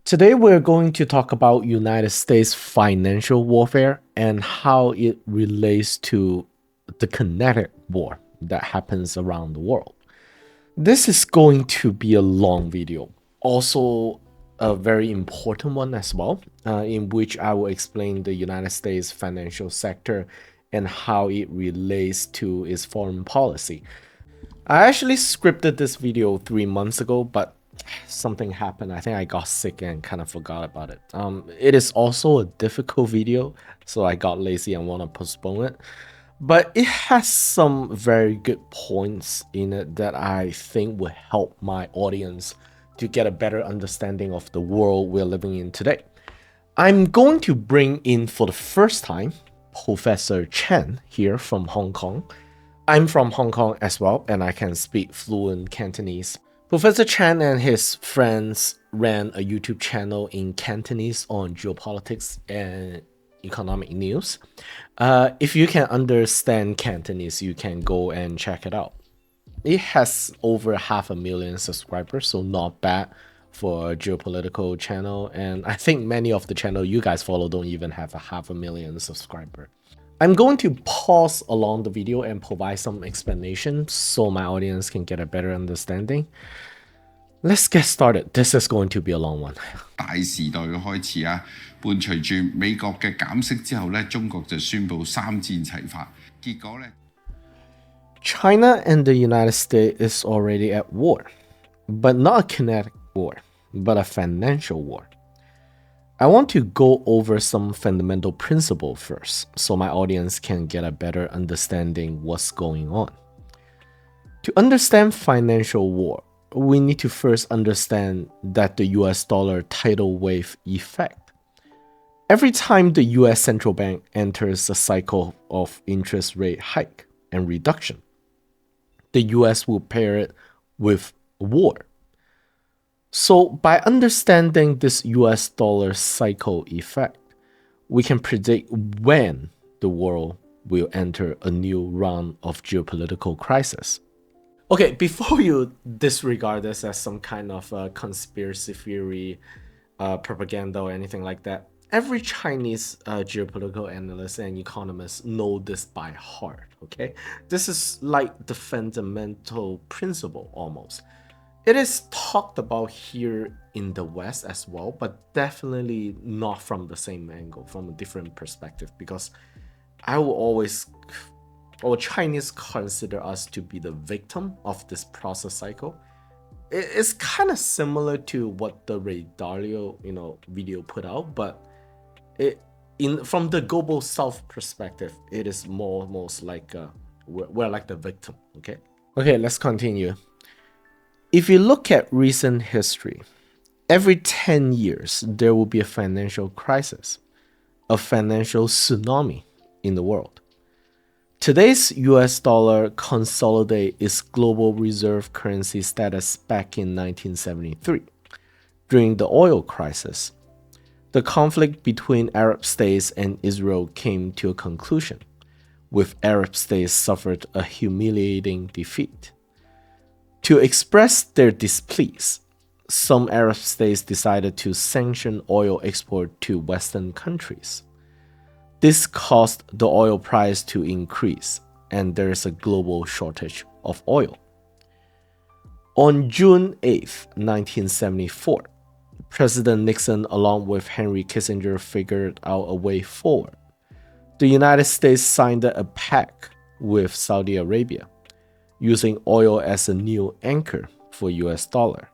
Today we're going to talk about United States financial warfare and how it relates to the kinetic war that happens around the world. This is going to be a long video, also a very important one as well, in which I will explain the United States financial sector and how it relates to its foreign policy. I actually scripted this video 3 months ago, but something happened. I think I got sick and kind of forgot about it. It is also a difficult video, so I got lazy and want to postpone it. But it has some very good points in it that I think will help my audience to get a better understanding of the world we're living in today. I'm going to bring in for the first time Professor Chen here from Hong Kong. I'm from Hong Kong as well, and I can speak fluent Cantonese. Professor Chen and his friends ran a YouTube channel in Cantonese on geopolitics and economic news. If you can understand Cantonese, you can go and check it out. It has over 500,000 subscribers, so not bad for a geopolitical channel. And I think many of the channel you guys follow don't even have a 500,000 subscriber. I'm going to pause along the video and provide some explanation so my audience can get a better understanding. Let's get started. This is going to be a long one. 大時代嘅開始啊，伴隨住美國嘅減息之後咧，中國就宣布三戰齊發，結果咧 China and the United States is already at war, but not a kinetic war, but a financial war. I want to go over some fundamental principle first so my audience can get a better understanding what's going on. To understand financial war, we need to first understand that the US dollar tidal wave effect. Every time the US central bank enters a cycle of interest rate hike and reduction, the US will pair it with war. So by understanding this US dollar cycle effect, we can predict when the world will enter a new round of geopolitical crisis. Okay, before you disregard this as some kind of conspiracy theory, propaganda or anything like that, every Chinese geopolitical analyst and economist know this by heart, okay? This is like the fundamental principle almost. It is talked about here in the West as well, but definitely not from the same angle, from a different perspective, because I will always, or Chinese consider us to be the victim of this process cycle. It's kind of similar to what the Ray Dalio, video put out, but from the global South perspective, it is most like we're like the victim. Okay, let's continue. If you look at recent history, every 10 years there will be a financial crisis, a financial tsunami in the world. Today's US dollar consolidated its global reserve currency status back in 1973 during the oil crisis. The conflict between Arab states and Israel came to a conclusion, with Arab states suffered a humiliating defeat. To express their displeasure, some Arab states decided to sanction oil export to Western countries. This caused the oil price to increase, and there is a global shortage of oil. On June 8, 1974, President Nixon, along with Henry Kissinger, figured out a way forward. The United States signed a pact with Saudi Arabia, using oil as a new anchor for US dollar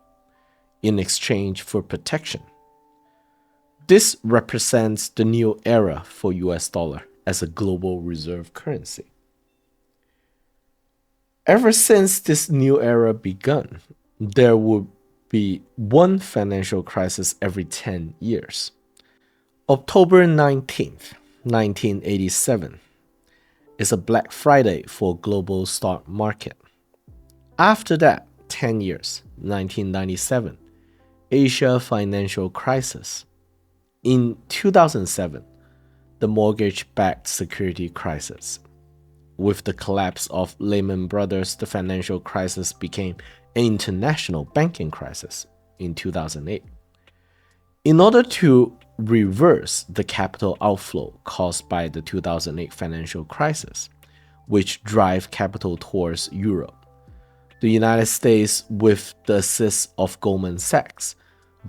in exchange for protection. This represents the new era for US dollar as a global reserve currency. Ever since this new era begun, there would be one financial crisis every 10 years. October 19th, 1987 is a Black Friday for global stock market. After that, 10 years, 1997, Asia financial crisis. In 2007, the mortgage-backed security crisis. With the collapse of Lehman Brothers, the financial crisis became an international banking crisis in 2008. In order to reverse the capital outflow caused by the 2008 financial crisis, which drive capital towards Europe, the United States, with the assist of Goldman Sachs,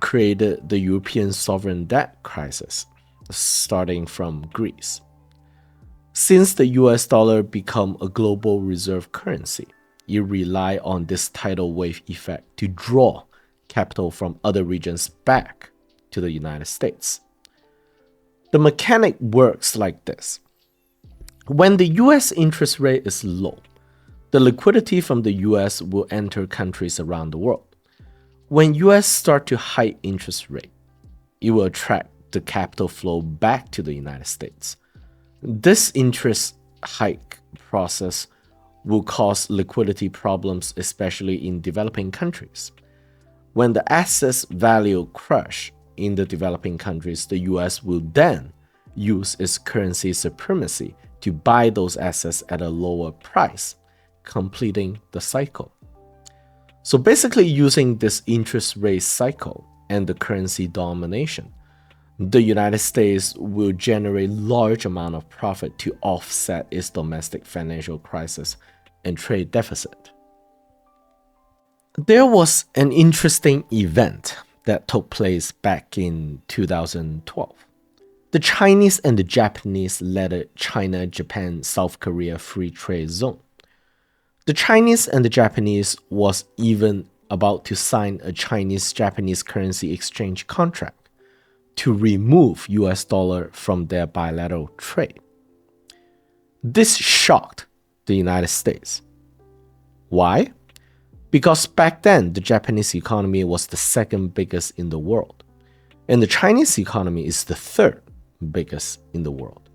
created the European sovereign debt crisis, starting from Greece. Since the US dollar became a global reserve currency, it relied on this tidal wave effect to draw capital from other regions back to the United States. The mechanic works like this. When the US interest rate is low, the liquidity from the US will enter countries around the world. When US start to hike interest rate, it will attract the capital flow back to the United States. This interest hike process will cause liquidity problems, especially in developing countries. When the assets value crash in the developing countries, the US will then use its currency supremacy to buy those assets at a lower price, completing the cycle. So basically, using this interest rate cycle and the currency domination, the United States will generate large amount of profit to offset its domestic financial crisis and trade deficit. There was an interesting event that took place back in 2012. The Chinese and the Japanese led China-Japan-South Korea free trade zone. The Chinese and the Japanese was even about to sign a Chinese-Japanese currency exchange contract to remove US dollar from their bilateral trade. This shocked the United States. Why? Because back then, the Japanese economy was the second biggest in the world, and the Chinese economy is the third biggest in the world.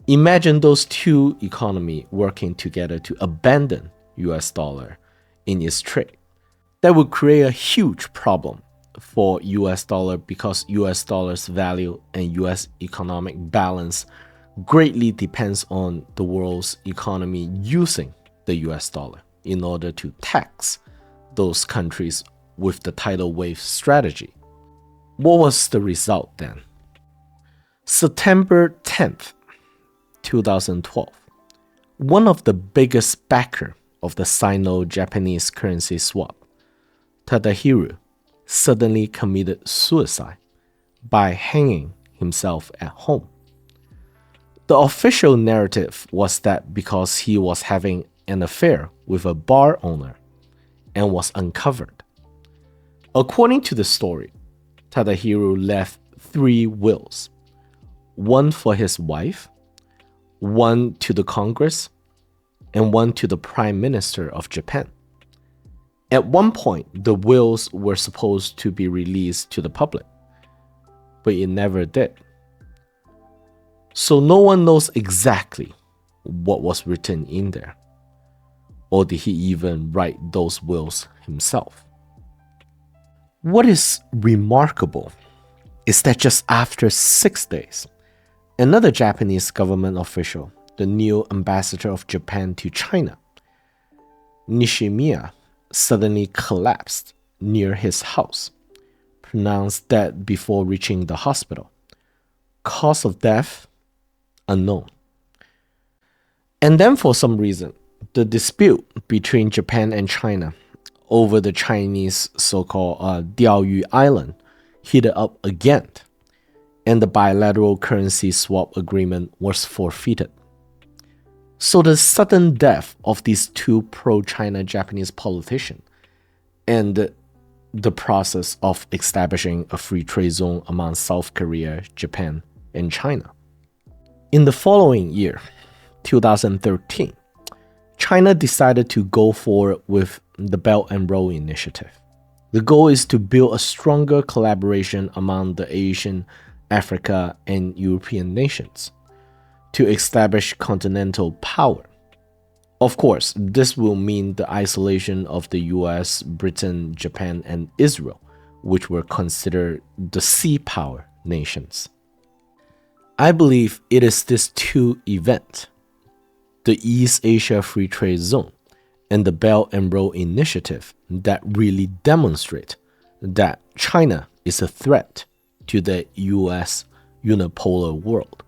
Imagine those two economies working together to abandon US dollar in its trade. That would create a huge problem for US dollar because US dollar's value and US economic balance greatly depends on the world's economy using the US dollar in order to tax those countries with the tidal wave strategy. What was the result then? September 10th, 2012, one of the biggest backer of the Sino-Japanese currency swap, Tadahiro, suddenly committed suicide by hanging himself at home. The official narrative was that because he was having an affair with a bar owner and was uncovered. According to the story, Tadahiro left 3 wills, one for his wife, one to the Congress, and one to the Prime Minister of Japan. At one point, the wills were supposed to be released to the public, but it never did. So no one knows exactly what was written in there, or did he even write those wills himself? What is remarkable is that just after 6 days, another Japanese government official, the new ambassador of Japan to China, Nishimiya, suddenly collapsed near his house, pronounced dead before reaching the hospital. Cause of death? Unknown. And then for some reason, the dispute between Japan and China over the Chinese so-called Diaoyu Island heated up again, and the bilateral currency swap agreement was forfeited. So the sudden death of these 2 pro-China Japanese politicians and the process of establishing a free trade zone among South Korea, Japan, and China. In the following year, 2013, China decided to go forward with the Belt and Road Initiative. The goal is to build a stronger collaboration among the Asian, Africa, and European nations to establish continental power. Of course, this will mean the isolation of the US, Britain, Japan, and Israel, which were considered the sea power nations. I believe it is these 2 events, the East Asia Free Trade Zone and the Belt and Road Initiative, that really demonstrate that China is a threat to the US unipolar world,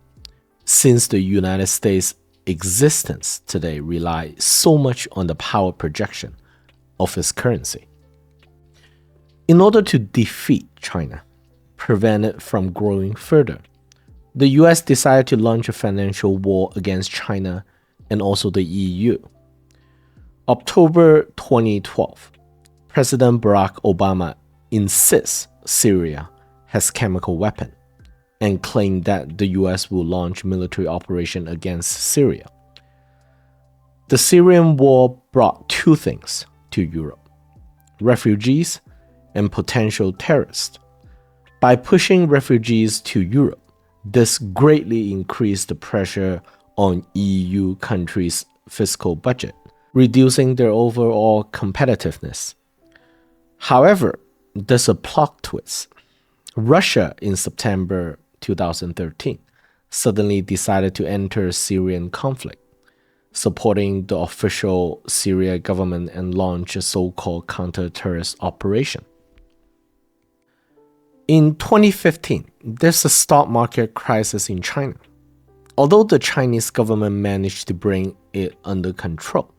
since the United States' existence today relies so much on the power projection of its currency. In order to defeat China, prevent it from growing further, the US decided to launch a financial war against China and also the EU. October 2012, President Barack Obama insists Syria has chemical weapon and claimed that the US will launch military operation against Syria. The Syrian war brought two things to Europe: refugees and potential terrorists. By pushing refugees to Europe, this greatly increased the pressure on EU countries' fiscal budget, reducing their overall competitiveness. However, there's a plot twist. Russia in September 2013 suddenly decided to enter Syrian conflict, supporting the official Syria government and launch a so-called counter-terrorist operation. In 2015, there's a stock market crisis in China. Although the Chinese government managed to bring it under control,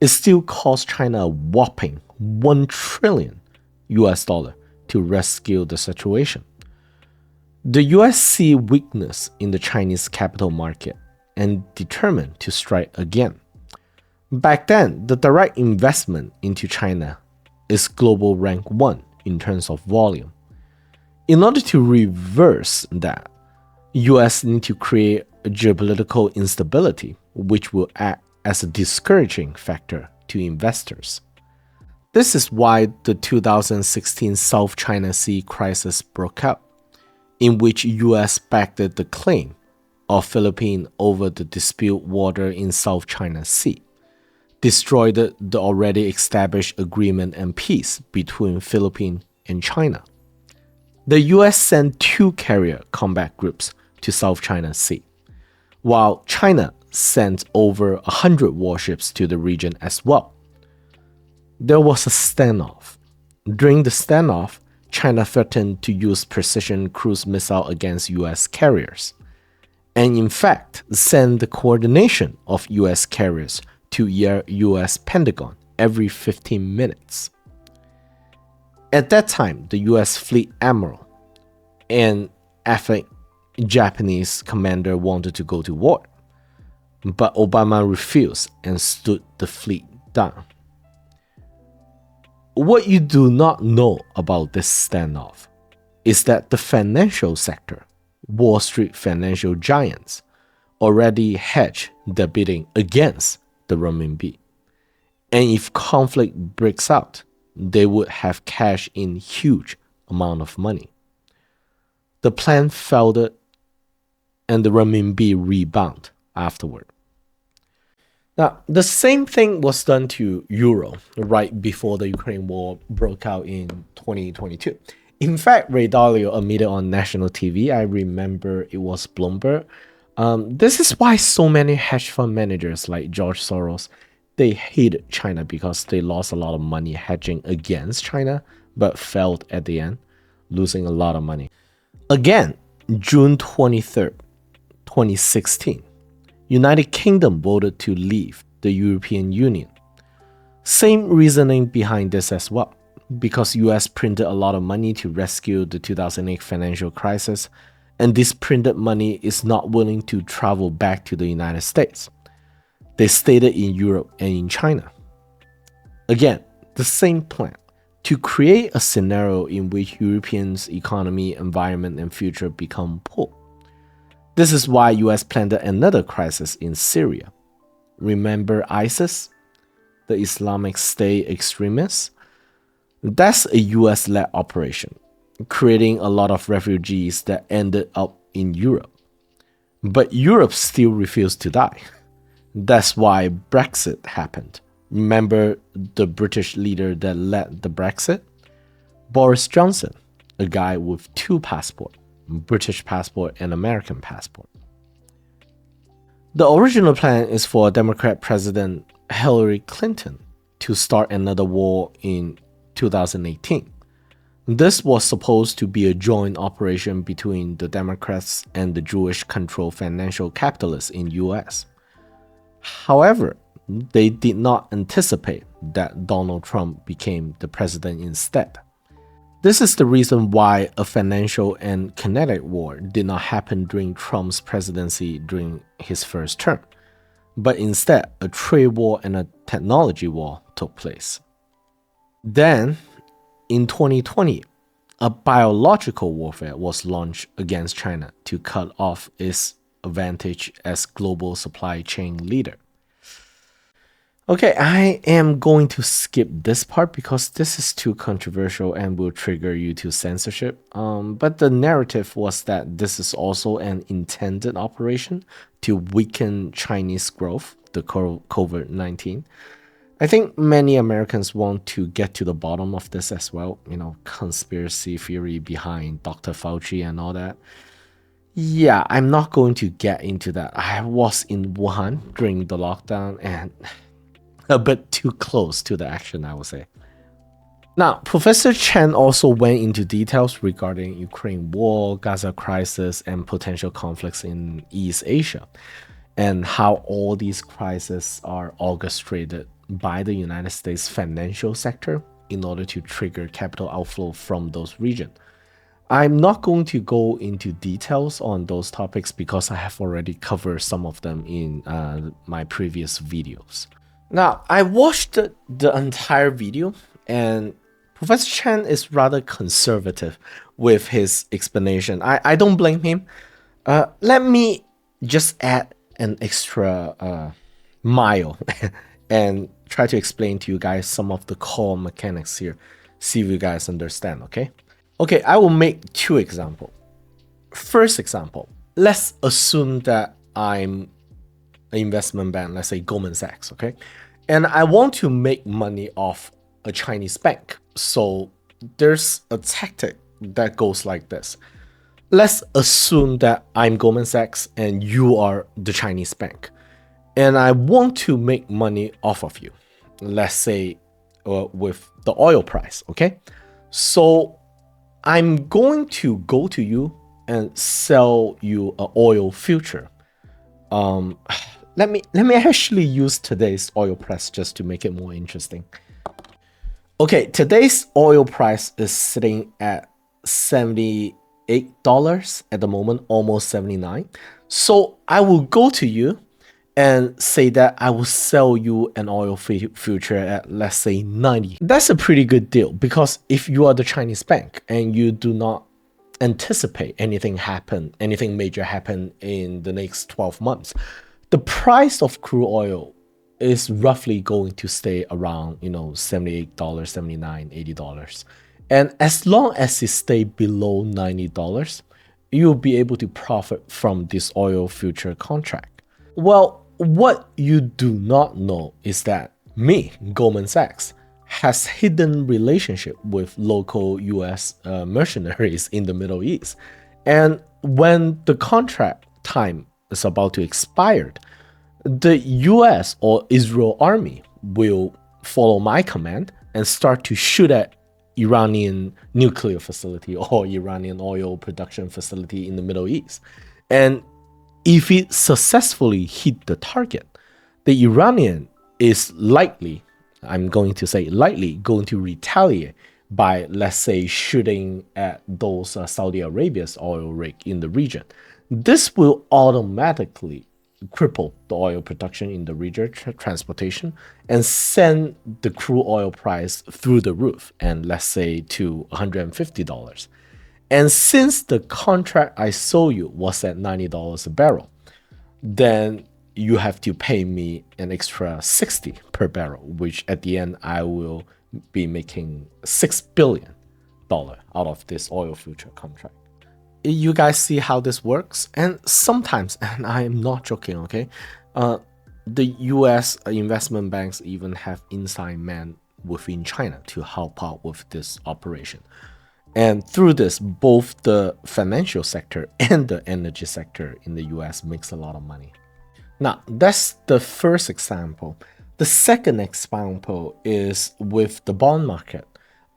it still cost China a whopping $1 trillion to rescue the situation. The US see weakness in the Chinese capital market and determined to strike again. Back then, the direct investment into China is global rank 1 in terms of volume. In order to reverse that, US need to create a geopolitical instability which will act as a discouraging factor to investors. This is why the 2016 South China Sea crisis broke out, in which US backed the claim of Philippines over the dispute water in South China Sea, destroyed the already established agreement and peace between Philippines and China. The US sent 2 carrier combat groups to South China Sea, while China sent over 100 warships to the region as well. There was a standoff. During the standoff, China threatened to use precision cruise missile against US carriers, and in fact send the coordination of US carriers to US Pentagon every 15 minutes. At that time, the US fleet admiral and ethnic Japanese commander wanted to go to war, but Obama refused and stood the fleet down. What you do not know about this standoff is that the financial sector, Wall Street financial giants, already hedged their bidding against the renminbi. And if conflict breaks out, they would have cashed in huge amount of money. The plan failed and the renminbi rebound afterward. Now, the same thing was done to euro right before the Ukraine war broke out in 2022. In fact, Ray Dalio admitted on national TV, I remember it was Bloomberg. This is why so many hedge fund managers like George Soros, they hated China because they lost a lot of money hedging against China, but failed at the end, losing a lot of money. Again, June 23rd, 2016, United Kingdom voted to leave the European Union. Same reasoning behind this as well, because US printed a lot of money to rescue the 2008 financial crisis, and this printed money is not willing to travel back to the United States. They stayed in Europe and in China. Again, the same plan, to create a scenario in which Europeans' economy, environment, and future become poor. This is why US planned another crisis in Syria. Remember ISIS, the Islamic State extremists? That's a US-led operation, creating a lot of refugees that ended up in Europe. But Europe still refused to die. That's why Brexit happened. Remember the British leader that led the Brexit? Boris Johnson, a guy with 2 passports, British passport and American passport. The original plan is for Democrat President Hillary Clinton to start another war in 2018. This was supposed to be a joint operation between the Democrats and the Jewish-controlled financial capitalists in US. However, they did not anticipate that Donald Trump became the president instead. This is the reason why a financial and kinetic war did not happen during Trump's presidency during his first term, but instead a trade war and a technology war took place. Then, in 2020, a biological warfare was launched against China to cut off its advantage as global supply chain leader. Okay, I am going to skip this part because this is too controversial and will trigger YouTube censorship. But the narrative was that this is also an intended operation to weaken Chinese growth, the COVID-19. I think many Americans want to get to the bottom of this as well, conspiracy theory behind Dr. Fauci and all that. Yeah, I'm not going to get into that. I was in Wuhan during the lockdown and a bit too close to the action, I would say. Now, Professor Chen also went into details regarding Ukraine war, Gaza crisis, and potential conflicts in East Asia, and how all these crises are orchestrated by the United States financial sector in order to trigger capital outflow from those regions. I'm not going to go into details on those topics because I have already covered some of them in my previous videos. Now, I watched the entire video, and Professor Chen is rather conservative with his explanation. I don't blame him. Let me just add an extra mile and try to explain to you guys some of the core mechanics here. See if you guys understand, okay? Okay, I will make two examples. First example, let's assume that I'm an investment bank, let's say Goldman Sachs, okay? And I want to make money off a Chinese bank. So there's a tactic that goes like this. Let's assume that I'm Goldman Sachs and you are the Chinese bank. And I want to make money off of you. Let's say with the oil price, okay? So I'm going to go to you and sell you an oil future. Let me actually use today's oil price just to make it more interesting. Okay, today's oil price is sitting at $78 at the moment, almost 79. So I will go to you and say that I will sell you an oil future at, let's say, 90. That's a pretty good deal because if you are the Chinese bank and you do not anticipate anything major happen in the next 12 months, the price of crude oil is roughly going to stay around, $78, $79, $80. And as long as it stays below $90, you'll be able to profit from this oil future contract. Well, what you do not know is that me, Goldman Sachs, has hidden relationship with local US mercenaries in the Middle East. And when the contract time is about to expire, the US or Israel army will follow my command and start to shoot at Iranian nuclear facility or Iranian oil production facility in the Middle East. And if it successfully hit the target, the Iranian is likely, I'm going to say likely, going to retaliate by, let's say, shooting at those Saudi Arabia's oil rig in the region. This will automatically cripple the oil production in the region, transportation, and send the crude oil price through the roof, and let's say to $150. And since the contract I sold you was at $90 a barrel, then you have to pay me an extra $60 per barrel, which at the end I will be making $6 billion out of this oil future contract. You guys see how this works? And sometimes, and I am not joking, okay, the US investment banks even have inside men within China to help out with this operation. And through this, both the financial sector and the energy sector in the US makes a lot of money. Now, that's the first example. The second example is with the bond market.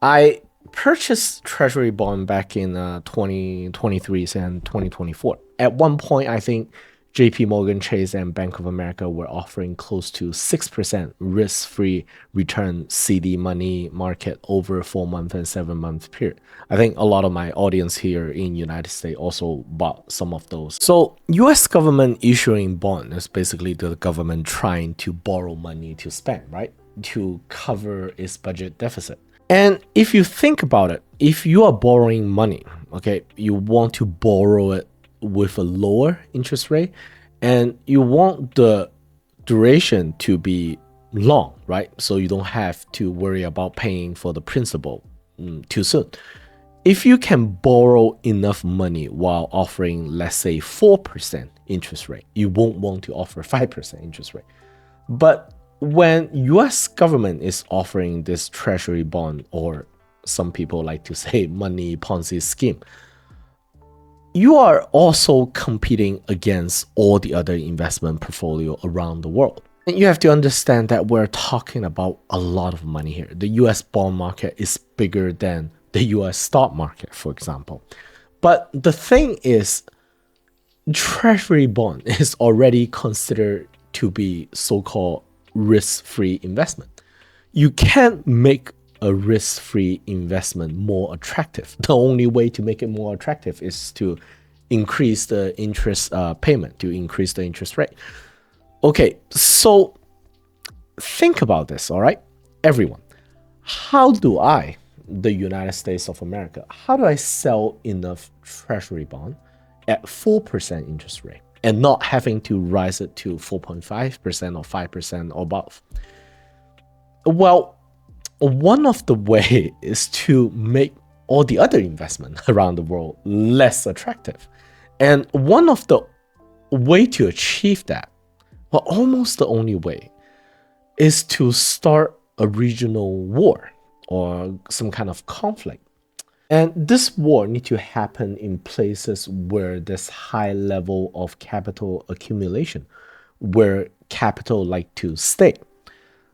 I purchased treasury bond back in 2023 and 2024. At one point, I think JP Morgan Chase and Bank of America were offering close to 6% risk-free return CD money market over a 4-month and 7-month period. I think a lot of my audience here in United States also bought some of those. So US government issuing bond is basically the government trying to borrow money to spend, right? To cover its budget deficit. And if you think about it, if you are borrowing money, okay, you want to borrow it with a lower interest rate, and you want the duration to be long, right? So you don't have to worry about paying for the principal too soon. If you can borrow enough money while offering, let's say, 4% interest rate, you won't want to offer 5% interest rate. But when US government is offering this treasury bond, or some people like to say money Ponzi scheme, you are also competing against all the other investment portfolio around the world. And you have to understand that we're talking about a lot of money here. The US bond market is bigger than the US stock market, for example. But the thing is, treasury bond is already considered to be so-called risk-free investment. You can't make a risk-free investment more attractive. The only way to make it more attractive is to increase the interest payment, to increase the interest rate. Okay, so think about this, all right? Everyone, how do I, the United States of America, how do I sell enough treasury bond at 4% interest rate and not having to rise it to 4.5% or 5% or above? Well, one of the way is to make all the other investment around the world less attractive. And one of the way to achieve that, well, almost the only way, is to start a regional war or some kind of conflict. And this war needs to happen in places where there's high level of capital accumulation, where capital like to stay.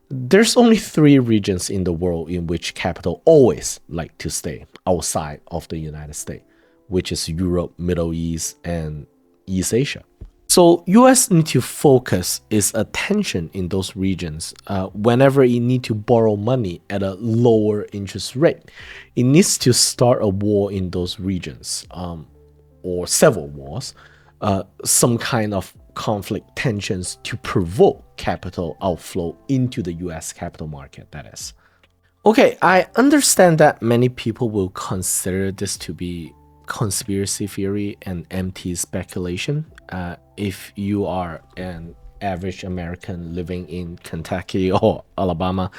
There's only 3 regions in the world in which capital always like to stay outside of the United States, which is Europe, Middle East, and East Asia. So US need to focus its attention in those regions whenever it need to borrow money at a lower interest rate. It needs to start a war in those regions, or several wars, some kind of conflict tensions to provoke capital outflow into the US capital market, that is. Okay, I understand that many people will consider this to be conspiracy theory and empty speculation. If you are an average American living in Kentucky or Alabama,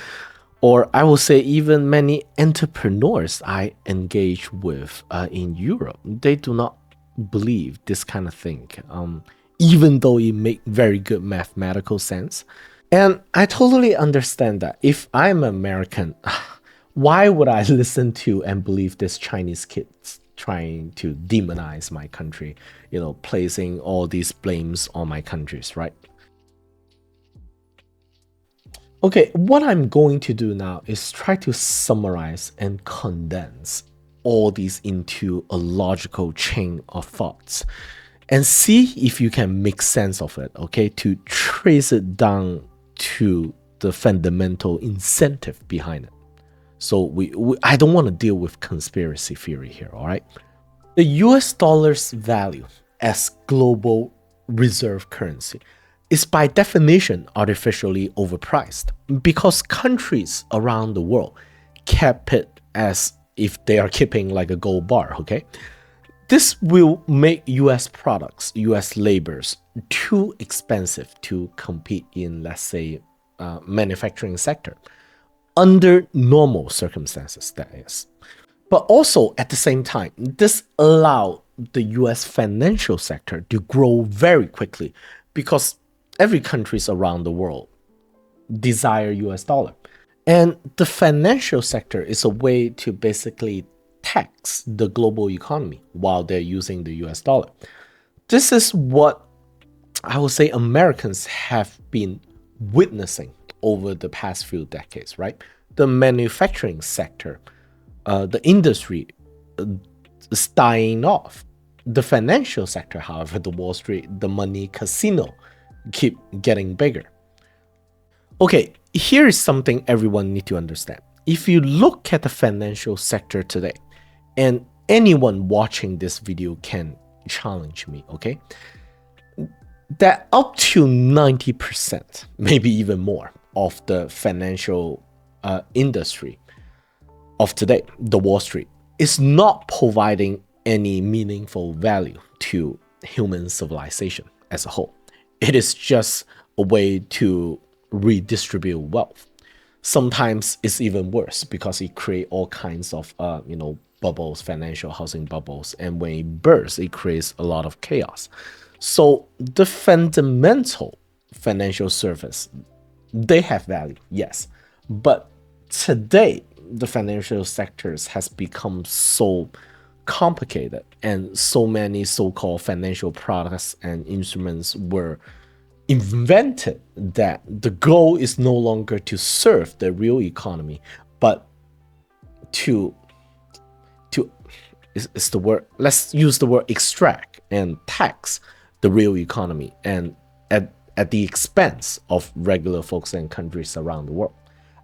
or I will say even many entrepreneurs I engage with in Europe, they do not believe this kind of thing, even though it makes very good mathematical sense. And I totally understand that. If I'm American, why would I listen to and believe this Chinese kids trying to demonize my country, placing all these blames on my countries, right? Okay, what I'm going to do now is try to summarize and condense all these into a logical chain of thoughts and see if you can make sense of it, okay, to trace it down to the fundamental incentive behind it. So I don't want to deal with conspiracy theory here, all right? The US dollar's value as global reserve currency is by definition artificially overpriced because countries around the world kept it as if they are keeping like a gold bar, okay? This will make US products, US labors too expensive to compete in, let's say, manufacturing sector under normal circumstances, that is. But also at the same time, this allowed the US financial sector to grow very quickly because every countries around the world desire US dollar. And the financial sector is a way to basically tax the global economy while they're using the US dollar. This is what I would say Americans have been witnessing over the past few decades, right? The manufacturing sector the industry is dying off. The financial sector, however, the Wall Street, the money casino, keep getting bigger. Okay, here is something everyone need to understand. If you look at the financial sector today, and anyone watching this video can challenge me, okay? That up to 90%, maybe even more, of the financial industry of today, the Wall Street, is not providing any meaningful value to human civilization as a whole. It is just a way to redistribute wealth. Sometimes it's even worse because it creates all kinds of bubbles, financial housing bubbles, and when it bursts, it creates a lot of chaos. So the fundamental financial service, they have value, yes, but today the financial sectors has become so complicated, and so many so-called financial products and instruments were invented that the goal is no longer to serve the real economy, but to is the word, let's use the word extract and tax the real economy, and at the expense of regular folks and countries around the world.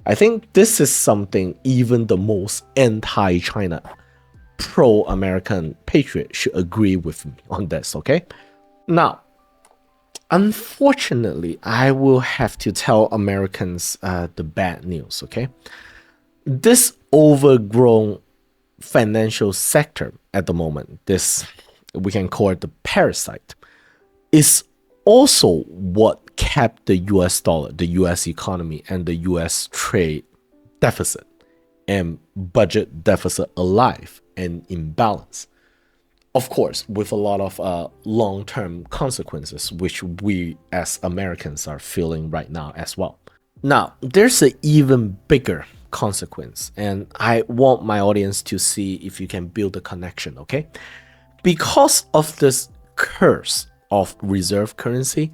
I think this is something even the most anti-China, pro-American patriot should agree with me on this, okay? Now, unfortunately, I will have to tell Americans the bad news, okay? This overgrown financial sector at the moment, this, we can call it the parasite, is also what kept the US dollar, the US economy, and the US trade deficit and budget deficit alive and in balance. Of course, with a lot of long-term consequences, which we as Americans are feeling right now as well. Now, there's an even bigger consequence, and I want my audience to see if you can build a connection, okay? Because of this curse of reserve currency,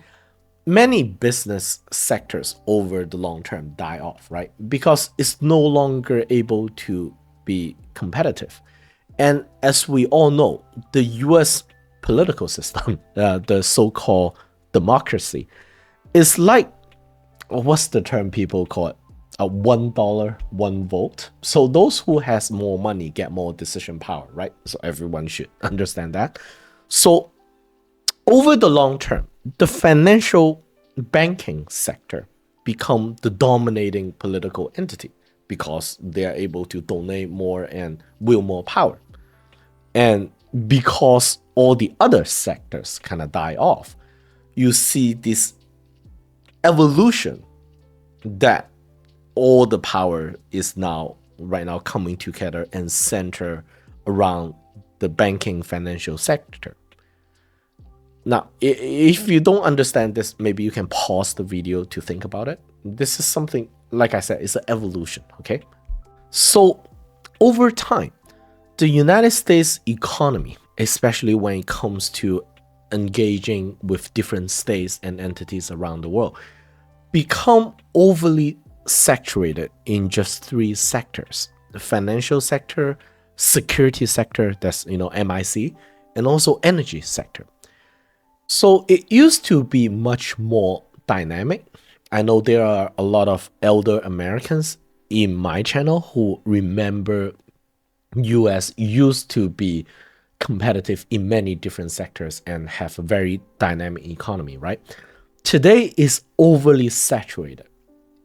many business sectors over the long term die off, right? Because it's no longer able to be competitive. And as we all know, the US political system, the so-called democracy, is like, what's the term people call it? $1, one vote. So those who has more money get more decision power, right? So everyone should understand that. So over the long term, the financial banking sector become the dominating political entity because they are able to donate more and wield more power. And because all the other sectors kind of die off, you see this evolution that all the power is now right now coming together and center around the banking financial sector. Now, if you don't understand this, maybe you can pause the video to think about it. This is something, like I said, it's an evolution, okay? So over time, the United States economy, especially when it comes to engaging with different states and entities around the world, become overly saturated in just three sectors: the financial sector, security sector, that's MIC, and also energy sector. So it used to be much more dynamic. I know there are a lot of elder Americans in my channel who remember US used to be competitive in many different sectors and have a very dynamic economy, right? Today is overly saturated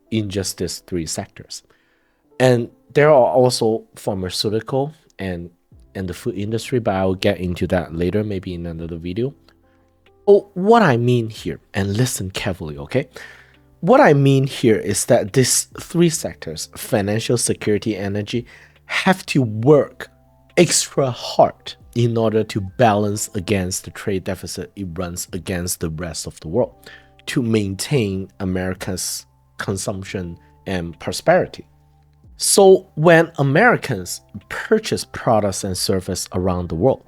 in just these three sectors. And there are also pharmaceutical and the food industry, but I'll get into that later, maybe in another video. Oh, what I mean here, and listen carefully, okay? What I mean here is that these three sectors, financial, security, energy, have to work extra hard in order to balance against the trade deficit it runs against the rest of the world to maintain America's consumption and prosperity. So when Americans purchase products and services around the world,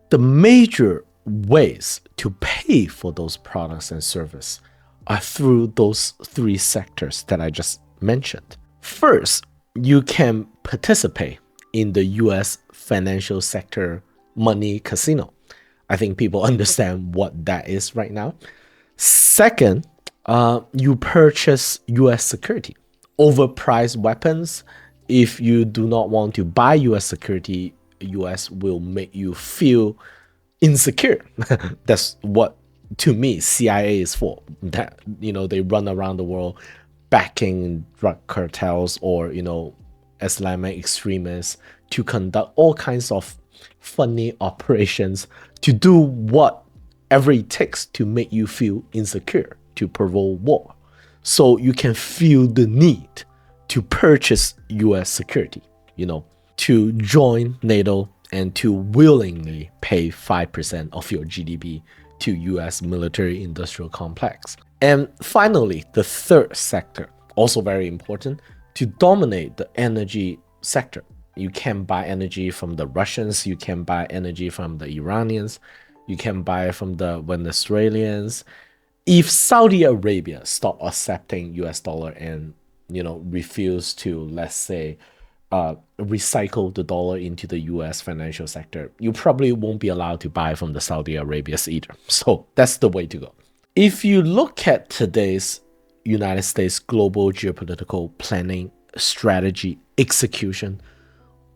the major ways to pay for those products and services are through those three sectors that I just mentioned. First, you can participate in the US financial sector money casino. I think people understand what that is right now. Second, you purchase US security, overpriced weapons. If you do not want to buy US security, US will make you feel insecure. That's what, to me, CIA is for. That, they run around the world backing drug cartels or, Islamic extremists to conduct all kinds of funny operations to do whatever it takes to make you feel insecure, to provoke war. So you can feel the need to purchase US security, to join NATO and to willingly pay 5% of your GDP to US military industrial complex. And finally, the third sector, also very important, to dominate the energy sector. You can buy energy from the Russians, you can buy energy from the Iranians, you can buy from the Venezuelans. If Saudi Arabia stop accepting US dollar and refuse to, let's say, recycle the dollar into the US financial sector, you probably won't be allowed to buy from the Saudi Arabias either. So that's the way to go. If you look at today's United States global geopolitical planning, strategy, execution,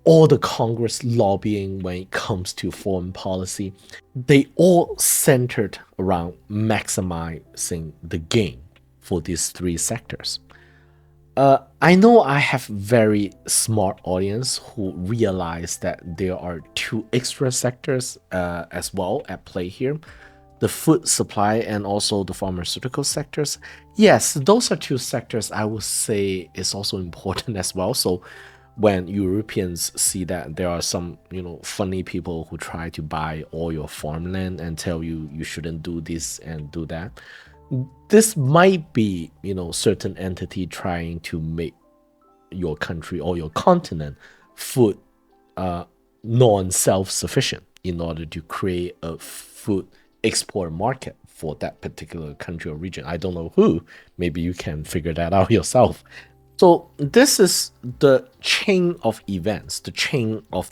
all the Congress lobbying when it comes to foreign policy, they all centered around maximizing the gain for these three sectors. I know I have very smart audience who realize that there are two extra sectors as well at play here. The food supply and also the pharmaceutical sectors. Yes, those are two sectors I would say is also important as well. So when Europeans see that there are some, funny people who try to buy all your farmland and tell you you shouldn't do this and do that, this might be, certain entity trying to make your country or your continent food non-self-sufficient in order to create a food export market for that particular country or region. I don't know who. Maybe you can figure that out yourself. So this is the chain of events, the chain of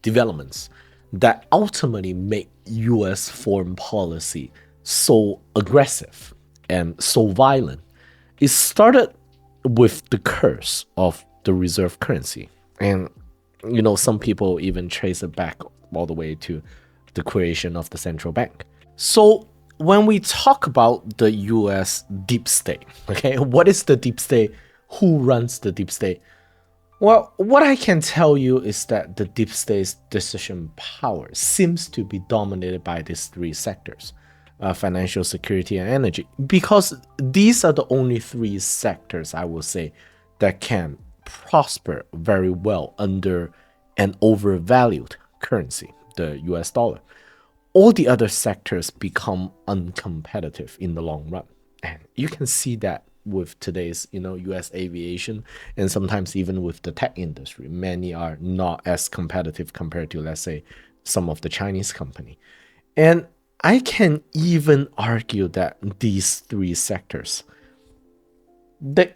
developments that ultimately make US foreign policy so aggressive and so violent. It started with the curse of the reserve currency. And, some people even trace it back all the way to the creation of the central bank. So when we talk about the US deep state, okay, what is the deep state? Who runs the deep state? Well, what I can tell you is that the deep state's decision power seems to be dominated by these three sectors, financial, security, and energy, because these are the only three sectors, I will say, that can prosper very well under an overvalued currency, the US dollar. All the other sectors become uncompetitive in the long run. And you can see that with today's, US aviation, and sometimes even with the tech industry. Many are not as competitive compared to, let's say, some of the Chinese company. And I can even argue that these three sectors, they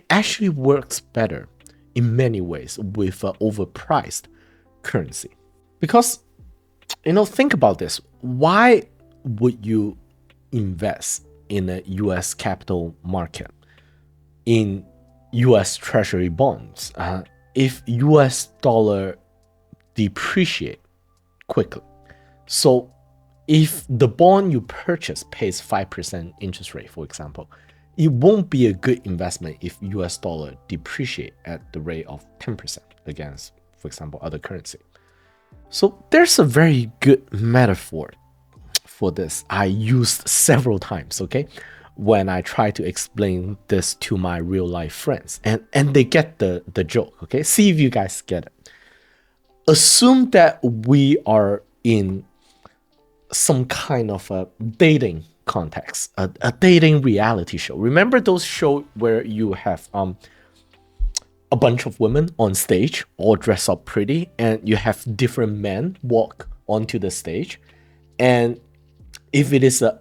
actually works better in many ways with an overpriced currency. Because, think about this. Why would you invest in a US capital market, in US treasury bonds, if US dollar depreciate quickly? So if the bond you purchase pays 5% interest rate, for example, it won't be a good investment if US dollar depreciate at the rate of 10% against, for example, other currency. So there's a very good metaphor for this I used several times, okay, when I try to explain this to my real life friends, and they get the joke, okay? See if you guys get it. Assume that we are in some kind of a dating context, a dating reality show. Remember those shows where you have a bunch of women on stage, all dressed up pretty, and you have different men walk onto the stage, and if it is a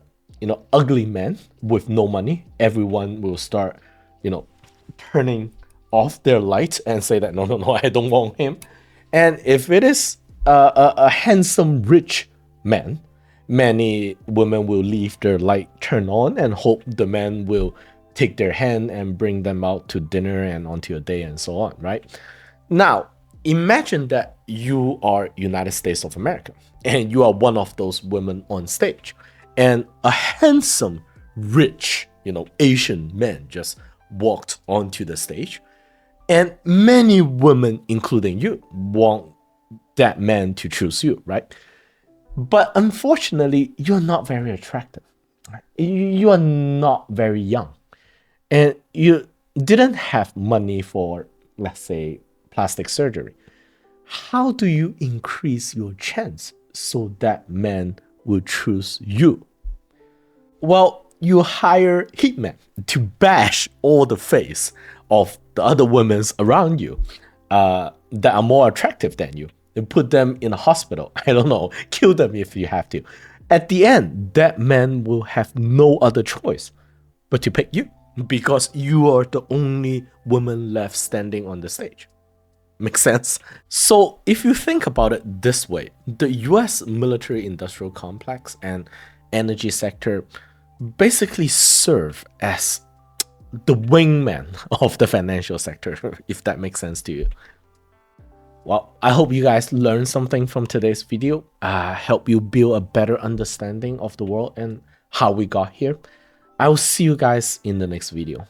ugly man with no money, everyone will start turning off their lights and say that no, I don't want him. And if it is a handsome, rich man, many women will leave their light turned on and hope the man will take their hand and bring them out to dinner and onto a date and so on, right? Now, imagine that you are United States of America and you are one of those women on stage, and a handsome, rich, Asian man just walked onto the stage, and many women, including you, want that man to choose you, right? But unfortunately, you're not very attractive. Right? You are not very young. And you didn't have money for, let's say, plastic surgery. How do you increase your chance so that man will choose you? Well, you hire hitmen to bash all the face of the other women around you that are more attractive than you, and put them in a hospital. I don't know, kill them if you have to. At the end, that man will have no other choice but to pick you because you are the only woman left standing on the stage. Make sense? So, if you think about it this way, the US military industrial complex and energy sector basically serve as the wingman of the financial sector, if that makes sense to you. Well, I hope you guys learned something from today's video, help you build a better understanding of the world and how we got here. I will see you guys in the next video.